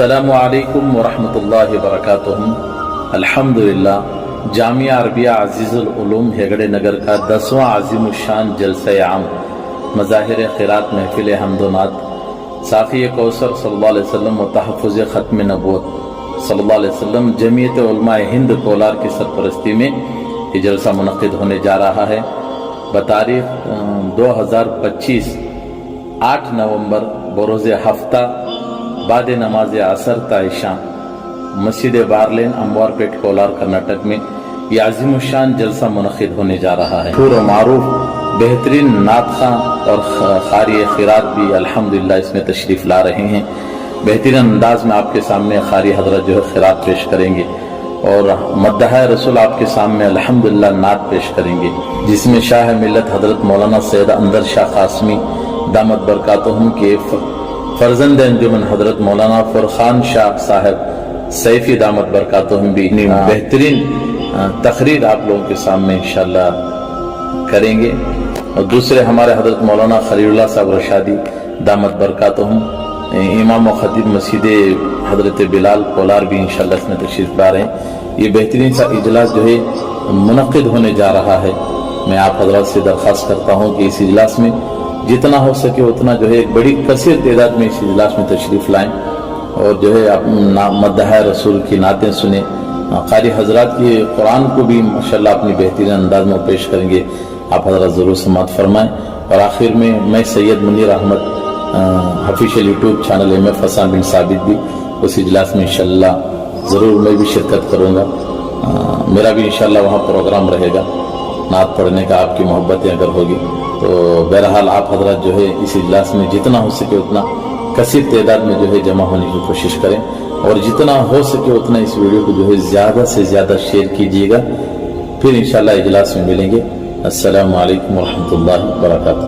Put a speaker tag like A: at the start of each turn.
A: السلام علیکم ورحمۃ اللہ وبرکاتہ۔ الحمدللہ جامعہ عربیہ عزیز العلوم ہیگڑے نگر کا 10واں عظیم الشان جلسہ عام مظاہر خیرات محفل حمد و نعت ساقی کوثر صلی اللہ علیہ وسلم و تحفظ ختم نبوت صلی اللہ علیہ وسلم جمعیت علماء ہند کولار کی سرپرستی میں یہ جلسہ منعقد ہونے جا رہا ہے بتاریخ 2025 8 نومبر بروز ہفتہ بعد نماز عصر تا عشاء مسجد بارلین اموار پیٹ کولار کرناٹک میں یہ عظیم الشان جلسہ منعقد ہونے جا رہا ہے۔ مشہور و معروف بہترین نعت خواں اور قاری خیرات بھی الحمدللہ اس میں تشریف لا رہے ہیں۔ بہترین انداز میں آپ کے سامنے قاری حضرت جو ہے خیرات پیش کریں گے اور مدح رسول آپ کے سامنے الحمدللہ نعت پیش کریں گے، جس میں شاہ ملت حضرت مولانا سید اندر شاہ قاسمی دامت برکاتہم کے فرزند انجمن حضرت مولانا فرخان شاہ صاحب سیفی دامت برکاتہم بھی بہترین تقریر آپ لوگوں کے سامنے انشاءاللہ کریں گے، اور دوسرے ہمارے حضرت مولانا خلیل اللہ صاحب رشادی دامت برکاتہم امام و خطیب مسجد حضرت بلال کولار بھی انشاءاللہ اس میں تشریف لا رہے ہیں۔ یہ بہترین سا اجلاس جو ہے منعقد ہونے جا رہا ہے۔ میں آپ حضرات سے درخواست کرتا ہوں کہ اس اجلاس میں جتنا ہو سکے اتنا جو ہے ایک بڑی کثیر تعداد میں اس اجلاس میں تشریف لائیں اور جو ہے مدح رسول کی نعتیں سنیں۔ قاری حضرات کی قرآن کو بھی ماشاءاللہ اپنی بہترین انداز میں پیش کریں گے، آپ حضرات ضرور سماعت فرمائیں۔ اور آخر میں Syed Munir Ahmad official YouTube channel MF Hassan bin Thabit بھی اس اجلاس میں انشاءاللہ ضرور میں بھی شرکت کروں گا، میرا بھی انشاءاللہ وہاں پروگرام رہے گا نعت پڑھنے کا، آپ کی محبتیں اگر ہوگی تو بہرحال آپ حضرات جو ہے اس اجلاس میں جتنا ہو سکے اتنا کثیر تعداد میں جو ہے جمع ہونے کی کوشش کریں، اور جتنا ہو سکے اتنا اس ویڈیو کو جو ہے زیادہ سے زیادہ شیئر کیجیے گا۔ پھر انشاءاللہ اجلاس میں ملیں گے۔ السلام علیکم ورحمۃ اللہ وبرکاتہ۔